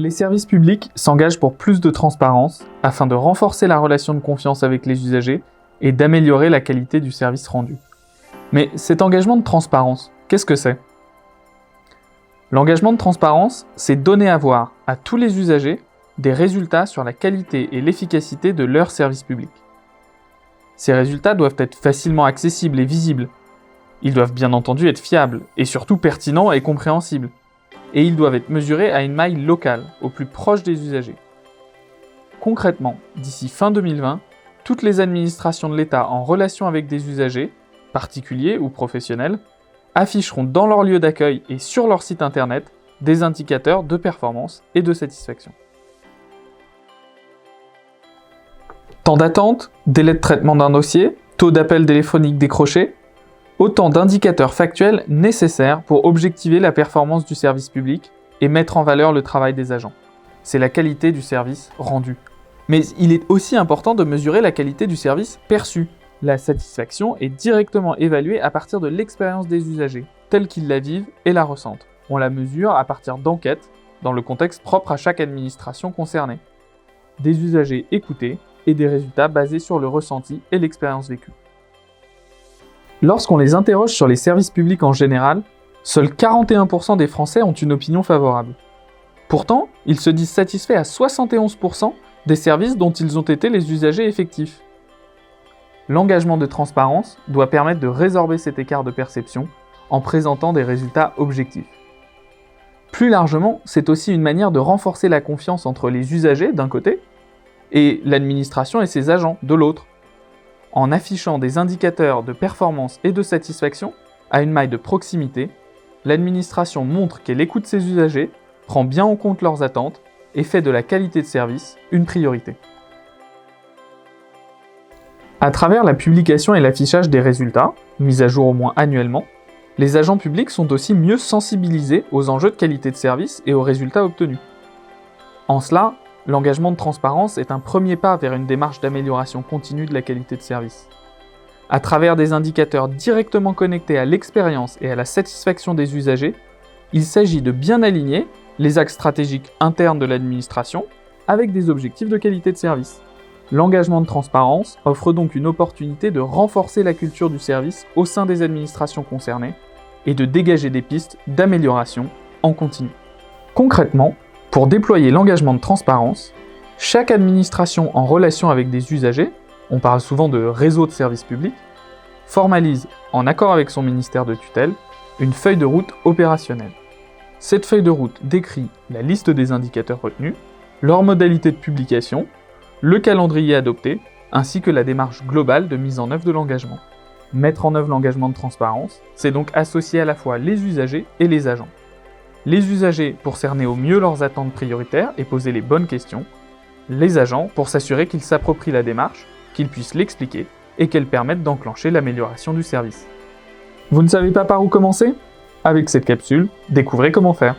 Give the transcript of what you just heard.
Les services publics s'engagent pour plus de transparence afin de renforcer la relation de confiance avec les usagers et d'améliorer la qualité du service rendu. Mais cet engagement de transparence, qu'est-ce que c'est ? L'engagement de transparence, c'est donner à voir à tous les usagers des résultats sur la qualité et l'efficacité de leur service public. Ces résultats doivent être facilement accessibles et visibles. Ils doivent bien entendu être fiables et surtout pertinents et compréhensibles. Et ils doivent être mesurés à une maille locale, au plus proche des usagers. Concrètement, d'ici fin 2020, toutes les administrations de l'État en relation avec des usagers, particuliers ou professionnels, afficheront dans leur lieu d'accueil et sur leur site internet des indicateurs de performance et de satisfaction. Temps d'attente, délai de traitement d'un dossier, taux d'appel téléphonique décroché, autant d'indicateurs factuels nécessaires pour objectiver la performance du service public et mettre en valeur le travail des agents. C'est la qualité du service rendu. Mais il est aussi important de mesurer la qualité du service perçu. La satisfaction est directement évaluée à partir de l'expérience des usagers, telle qu'ils la vivent et la ressentent. On la mesure à partir d'enquêtes, dans le contexte propre à chaque administration concernée. Des usagers écoutés et des résultats basés sur le ressenti et l'expérience vécue. Lorsqu'on les interroge sur les services publics en général, seuls 41% des Français ont une opinion favorable. Pourtant, ils se disent satisfaits à 71% des services dont ils ont été les usagers effectifs. L'engagement de transparence doit permettre de résorber cet écart de perception en présentant des résultats objectifs. Plus largement, c'est aussi une manière de renforcer la confiance entre les usagers d'un côté et l'administration et ses agents de l'autre, en affichant des indicateurs de performance et de satisfaction à une maille de proximité. L'administration montre qu'elle écoute ses usagers, prend bien en compte leurs attentes et fait de la qualité de service une priorité. À travers la publication et l'affichage des résultats, mis à jour au moins annuellement, les agents publics sont aussi mieux sensibilisés aux enjeux de qualité de service et aux résultats obtenus. En cela, l'engagement de transparence est un premier pas vers une démarche d'amélioration continue de la qualité de service. À travers des indicateurs directement connectés à l'expérience et à la satisfaction des usagers, il s'agit de bien aligner les axes stratégiques internes de l'administration avec des objectifs de qualité de service. L'engagement de transparence offre donc une opportunité de renforcer la culture du service au sein des administrations concernées et de dégager des pistes d'amélioration en continu. Concrètement, pour déployer l'engagement de transparence, chaque administration en relation avec des usagers, on parle souvent de réseau de services publics, formalise, en accord avec son ministère de tutelle, une feuille de route opérationnelle. Cette feuille de route décrit la liste des indicateurs retenus, leurs modalités de publication, le calendrier adopté, ainsi que la démarche globale de mise en œuvre de l'engagement. Mettre en œuvre l'engagement de transparence, c'est donc associer à la fois les usagers et les agents. Les usagers pour cerner au mieux leurs attentes prioritaires et poser les bonnes questions, les agents pour s'assurer qu'ils s'approprient la démarche, qu'ils puissent l'expliquer et qu'elle permette d'enclencher l'amélioration du service. Vous ne savez pas par où commencer ? Avec cette capsule, découvrez comment faire.